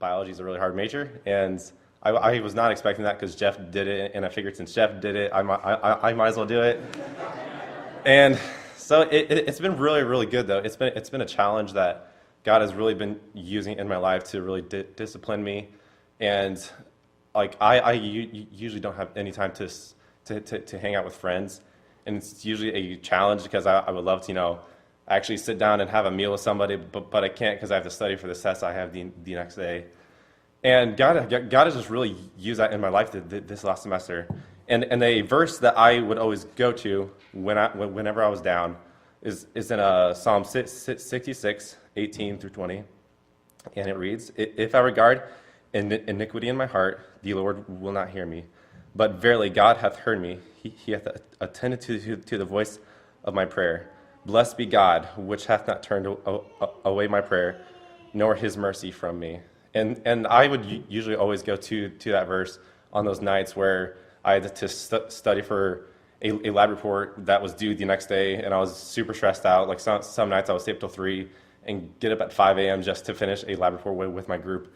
biology is a really hard major, and I was not expecting that because Jeff did it, and I figured since Jeff did it, I might as well do it. And so it's been really, really good though. It's been a challenge that God has really been using in my life to really discipline me, and like I usually don't have any time to hang out with friends, and it's usually a challenge because I would love to actually sit down and have a meal with somebody, but I can't because I have to study for the test I have the next day. And God has just really used that in my life this last semester. And a verse that I would always go to whenever I was down is in Psalm 66, 18 through 20. And it reads, "If I regard iniquity in my heart, the Lord will not hear me. But verily God hath heard me. He hath attended to the voice of my prayer. Blessed be God, which hath not turned away my prayer, nor his mercy from me." And I would usually always go to that verse on those nights where I had to study for a lab report that was due the next day, and I was super stressed out. Like some nights I would stay up till 3 and get up at 5 a.m. just to finish a lab report with my group.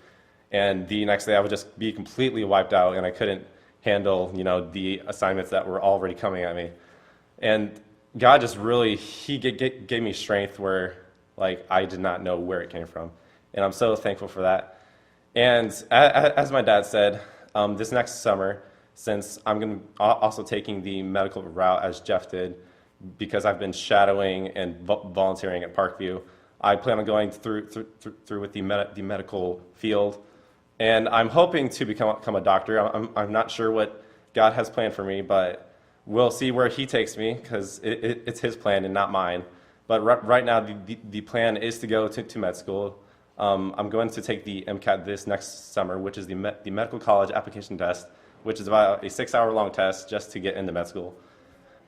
And the next day I would just be completely wiped out, and I couldn't handle the assignments that were already coming at me. And God just really, he gave me strength where like I did not know where it came from. And I'm so thankful for that. And as my dad said, this next summer, since I'm going to also taking the medical route as Jeff did, because I've been shadowing and volunteering at Parkview, I plan on going through with the medical field. And I'm hoping to become a doctor. I'm not sure what God has planned for me, but we'll see where he takes me because it's his plan and not mine. But right now, the plan is to go to med school. I'm going to take the MCAT this next summer, which is the medical college application test, which is about a 6-hour-long test just to get into med school.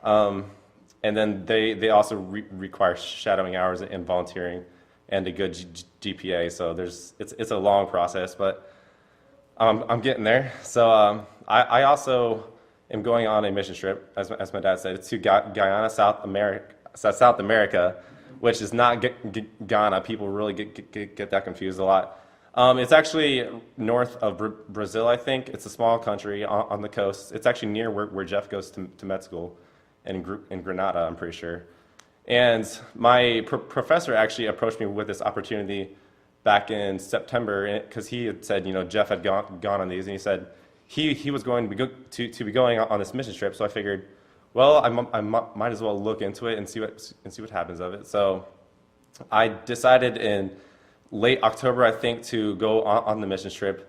And then they also require shadowing hours and volunteering and a good GPA. So it's a long process, but I'm getting there. So I also am going on a mission trip, as my dad said, to Guyana, South America, which is not Ghana. People really get that confused a lot. It's actually north of Brazil, I think. It's a small country on the coast. It's actually near where Jeff goes to med school in Granada, I'm pretty sure. And my professor actually approached me with this opportunity back in September because he had said, Jeff had gone on these, and he said he was going to be going on this mission trip. So I figured, well, I might as well look into it and see what happens of it. So I decided in late October, I think, to go on the mission trip.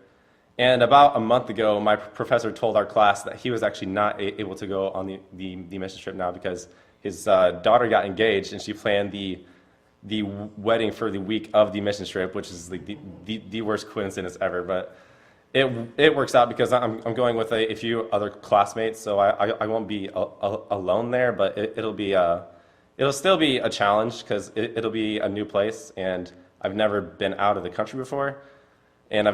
And about a month ago, my professor told our class that he was actually not able to go on the mission trip now because his daughter got engaged, and she planned the wedding for the week of the mission trip, which is like the worst coincidence ever. But it works out because I'm going with a few other classmates, so I won't be alone there, but it'll still be a challenge because it'll be a new place, and I've never been out of the country before, and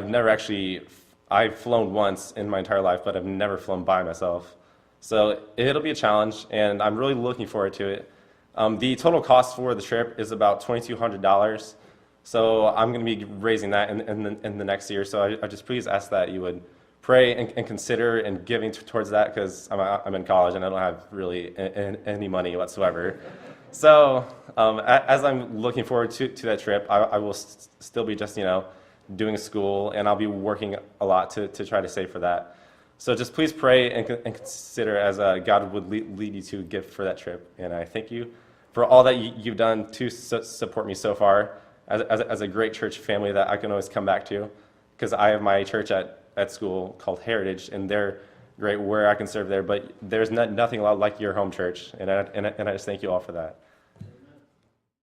I've flown once in my entire life, but I've never flown by myself. So it'll be a challenge, and I'm really looking forward to it. The total cost for the trip is about $2,200. So I'm going to be raising that in the next year. So I just please ask that you would pray and consider and giving towards that because I'm in college and I don't have really any money whatsoever. So as I'm looking forward to that trip, I will still be just doing school, and I'll be working a lot to try to save for that. So just please pray and consider as God would lead you to give for that trip. And I thank you for all that you've done to support me so far. As a great church family that I can always come back to, because I have my church at school called Heritage, and they're great where I can serve there, but there's nothing like your home church, and I just thank you all for that.